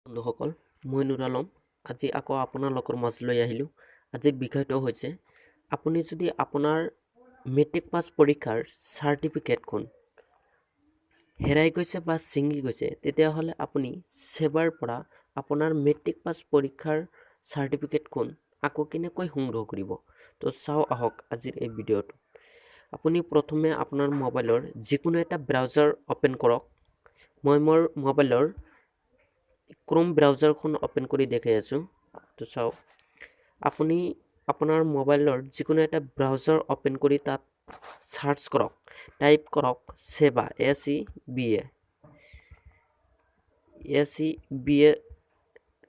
বন্ধুসকল, মই নুৰ আলম আজি আকৌ আপোনালোকৰ মাজলৈ আহিলোঁ। আজিৰ বিষয়টো হৈছে আপুনি যদি আপোনাৰ মেট্ৰিক পাছ পৰীক্ষাৰ চাৰ্টিফিকেটখন হেৰাই গৈছে বা ছিঙি গৈছে, তেতিয়াহ'লে আপুনি সেৱাৰ পৰা আপোনাৰ মেট্ৰিক পাছ পৰীক্ষাৰ চাৰ্টিফিকেটখন আকৌ কেনেকৈ সংগ্ৰহ কৰিব। তো চাওঁ আহক আজিৰ এই ভিডিঅ'টো। আপুনি প্ৰথমে আপোনাৰ মোবাইলৰ যিকোনো এটা ব্ৰাউজাৰ অ'পেন কৰক। মই মোৰ মোবাইলৰ ক্ৰোম ব্ৰাউজাৰখন অপেন কৰি দেখাই আছোঁ। তো চাওক, আপুনি আপোনাৰ মোবাইলৰ যিকোনো এটা ব্ৰাউজাৰ অপেন কৰি তাত সাৰ্চ কৰক, টাইপ কৰক সেৱা SEBA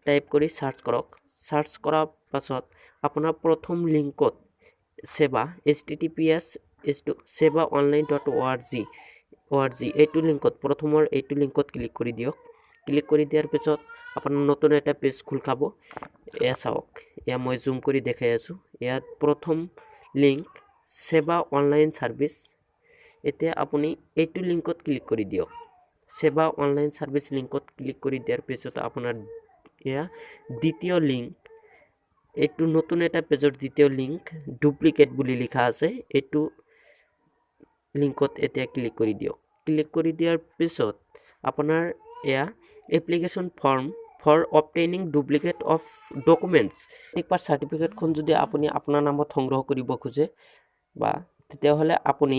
টাইপ কৰি সাৰ্চ কৰক। সাৰ্চ কৰাৰ পাছত আপোনাৰ প্ৰথম লিংকত সেৱা https://sevaonline.org এইটো লিংকত প্ৰথমৰ এইটো লিংকত ক্লিক কৰি দিয়ক। ক্লিক কৰি দিয়াৰ পিছত আপোনাৰ নতুন এটা পেজ খোল খাব। এয়া চাওক, এয়া মই জুম কৰি দেখাই আছোঁ। ইয়াত প্ৰথম লিংক সেৱা অনলাইন সাৰ্ভিস। এতিয়া আপুনি এইটো লিংকত ক্লিক কৰি দিয়ক। সেৱা অনলাইন সাৰ্ভিস লিংকত ক্লিক কৰি দিয়াৰ পিছত আপোনাৰ এয়া দ্বিতীয় লিংক, এইটো নতুন এটা পেজৰ দ্বিতীয় লিংক ডুপ্লিকেট বুলি লিখা আছে। এইটো লিংকত এতিয়া ক্লিক কৰি দিয়ক। ক্লিক কৰি দিয়াৰ পিছত আপোনাৰ এয়া application form for obtaining duplicate of documents. Matric pass চাৰ্টিফিকেটখন যদি আপুনি আপোনাৰ নামত সংগ্ৰহ কৰিব খোজে বা তেতিয়াহ'লে আপুনি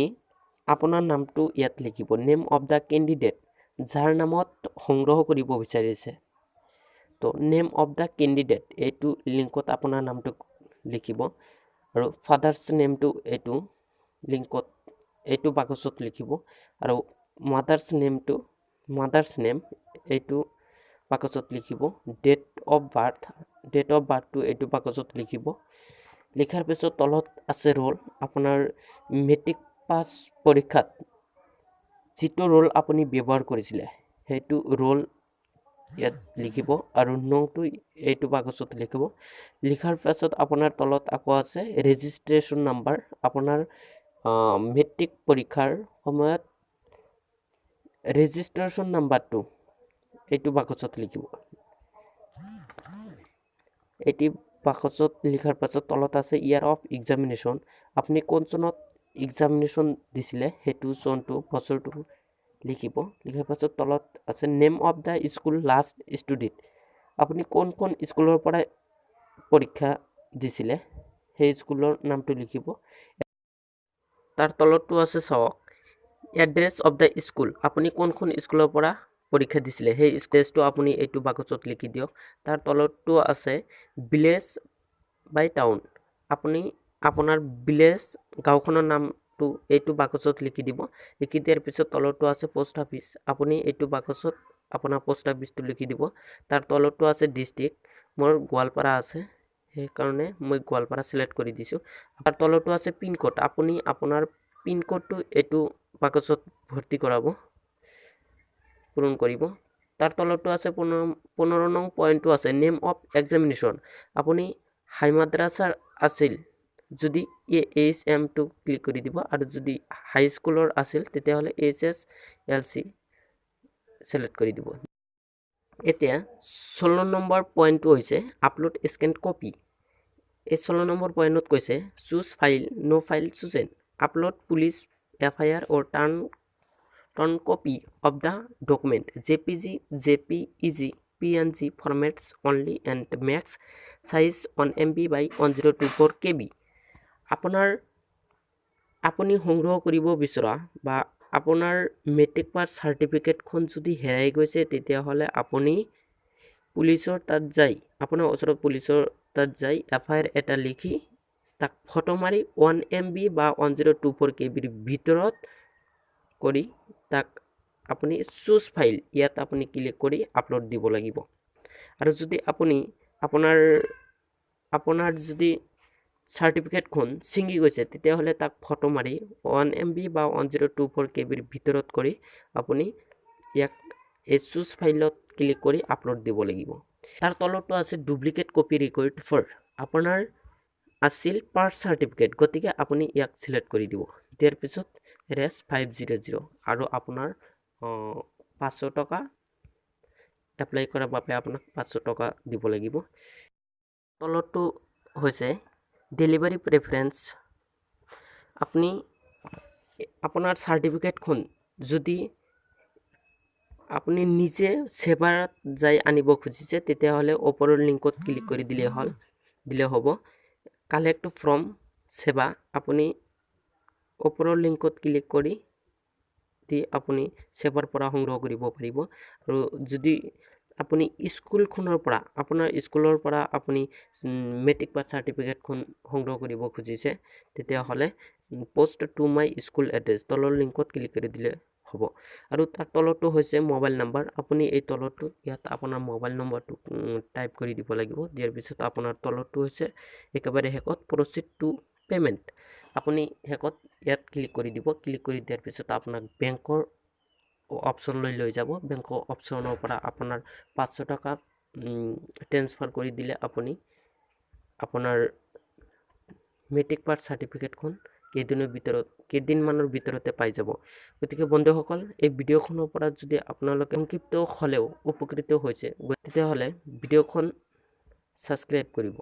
আপোনাৰ নামটো ইয়াত লিখিব, নেম অফ দ্য কেণ্ডিডেট, যাৰ নামত সংগ্ৰহ কৰিব বিচাৰিছে। তো নেম অফ দ্য কেণ্ডিডেট এইটো লিংকত আপোনাৰ নামটো লিখিব আৰু ফাদাৰ্ছ নেমটো এইটো লিংকত এইটো বাকচত লিখিব আৰু মাদাৰ্ছ নেম এইটো বাকচত লিখিব। ডেট অফ বাৰ্থটো এইটো বাকচত লিখিব। লিখাৰ পিছত তলত আছে ৰোল, আপোনাৰ মেট্ৰিক পাছ পৰীক্ষাত যিটো ৰোল আপুনি ব্যৱহাৰ কৰিছিলে সেইটো ৰোল ইয়াত লিখিব আৰু নংটো এইটো বাকচত লিখিব। লিখাৰ পাছত আপোনাৰ তলত আকৌ আছে ৰেজিষ্ট্ৰেশ্যন নাম্বাৰ, আপোনাৰ মেট্ৰিক পৰীক্ষাৰ সময়ত ৰেজিষ্ট্ৰেশ্যন নাম্বাৰটো এইটো বাকচত লিখিব। এইটো বাকচত লিখাৰ পাছত তলত আছে ইয়াৰ অফ এক্সামিনেশ্যন, আপুনি কোন চনত এক্সামিনেশ্যন দিছিলে সেইটো চনটো বছৰটো লিখিব। লিখাৰ পাছত তলত আছে name of the school last studied, আপুনি কোন স্কুলৰ পৰা পৰীক্ষা দিছিলে সেই স্কুলৰ নামটো লিখিব। তাৰ তলতটো আছে চাওক এড্ৰেছ অফ দ্য স্কুল, আপুনি কোনখন স্কুলৰ পৰা পৰীক্ষা দিছিলে সেই স্কুলটো আপুনি এইটো বাকচত লিখি দিয়ক। তাৰ তলতটো আছে ভিলেজ বাই টাউন, আপুনি আপোনাৰ ভিলেজ গাঁওখনৰ নামটো এইটো বাকচত লিখি দিব। লিখি দিয়াৰ পিছত তলতটো আছে পোষ্ট অফিচ, আপুনি এইটো বাকচত আপোনাৰ পোষ্ট অফিচটো লিখি দিব। তাৰ তলতটো আছে ডিষ্ট্ৰিক্ট, মোৰ গোৱালপাৰা আছে সেইকাৰণে মই গোৱালপাৰা চিলেক্ট কৰি দিছোঁ। তাৰ তলতো আছে পিনক'ড, আপুনি আপোনাৰ পিনক'ডটো এইটো বাকচত ভৰ্তি কৰাব, পূৰণ কৰিব। তাৰ তলতো আছে 15 নং পইণ্টটো আছে নেম অফ এক্সামিনেশ্যন, আপুনি হাই মাদ্ৰাছাৰ আছিল যদি HMটো ক্লিক কৰি দিব আৰু যদি হাই স্কুলৰ আছিল তেতিয়াহ'লে HSLC চিলেক্ট কৰি দিব। এতিয়া 16 নম্বৰ পইণ্টটো হৈছে আপলোড স্কেন কপি। এই 16 নম্বৰ পইণ্টত কৈছে choose file, no file chosen, upload police FIR or turn copy of the document JPG, JPEG, PNG formats only and max size 1 MB by 1024 KB। আপুনি সংগ্ৰহ কৰিব বিচৰা বা আপোনাৰ মেট্ৰিক পাছ চাৰ্টিফিকেটখন যদি হেৰাই গৈছে তেতিয়াহ'লে আপুনি পুলিচৰ তাত যাই, আপোনাৰ ওচৰত পুলিচৰ তাত যাই FIR এটা লিখি তাক ফটো মাৰি 1 MB বা 1024 KBৰ ভিতৰত কৰি তাক আপুনি চুজ ফাইল ইয়াত আপুনি ক্লিক কৰি আপলোড দিব লাগিব। আৰু যদি আপুনি আপোনাৰ যদি চাৰ্টিফিকেটখন ছিঙি গৈছে তেতিয়াহ'লে তাক ফটো মাৰি 1 MB বা 1024 KBৰ ভিতৰত কৰি আপুনি ইয়াক এই চুজ ফাইলত ক্লিক কৰি আপলোড দিব লাগিব। তাৰ তলতো আছে ডুপ্লিকেট কপি ৰিকুৱাৰ্ড ফৰ, আপোনাৰ আছিল পাৰ্ট চাৰ্টিফিকেট, গতিকে আপুনি ইয়াক চিলেক্ট কৰি দিব। দিয়াৰ পিছত ৰেছ 500 আৰু আপোনাৰ 500 টকা এপ্লাই কৰাৰ বাবে আপোনাক 500 টকা দিব লাগিব। তলৰটো হৈছে ডেলিভাৰী প্ৰেফাৰেন্স। আপুনি আপোনাৰ চাৰ্টিফিকেটখন যদি আপুনি নিজে সেৱাত যাই আনিব খুজিছে তেতিয়াহ'লে ওপৰৰ লিংকত ক্লিক কৰি দিলে হ'ব। কালেক্ট ফ্ৰম সেৱা আপুনি ওপৰৰ লিংকত ক্লিক কৰি দি আপুনি সেৱাৰ পৰা সংগ্ৰহ কৰিব পাৰিব। আৰু যদি আপুনি স্কুলখনৰ পৰা আপোনাৰ স্কুলৰ পৰা আপুনি মেট্ৰিক পাছ চাৰ্টিফিকেটখন সংগ্ৰহ কৰিব খুজিছে তেতিয়াহ'লে post to my school address তলৰ লিংকত ক্লিক কৰি দিলে হ'ব। আৰু তাৰ তলতো হৈছে মোবাইল নাম্বাৰ। আপুনি এই তলতো ইয়াত আপোনাৰ মোবাইল নম্বৰটো টাইপ কৰি দিব লাগিব। দিয়াৰ পিছত আপোনাৰ তলতো হৈছে একেবাৰে শেষত প্ৰচিড টু পেমেণ্ট। আপুনি শেষত ইয়াত ক্লিক কৰি দিব। ক্লিক কৰি দিয়াৰ পিছত আপোনাক বেংকৰ অপশ্যনলৈ লৈ যাব। বেংকৰ অপশ্যনৰ পৰা আপোনাৰ 500 টকা ট্ৰেন্সফাৰ কৰি দিলে আপুনি আপোনাৰ মেট্ৰিক পাছ চাৰ্টিফিকেটখন কেইদিনমানৰ ভিতৰতে পাই যাব। গতিকে বন্ধুসকল, এই ভিডিঅ'খনৰ পৰা যদি আপোনালোকে সংক্ষিপ্ত হ'লেও উপকৃত হৈছে তেতিয়াহ'লে ভিডিঅ'খন ছাবস্ক্ৰাইব কৰিব।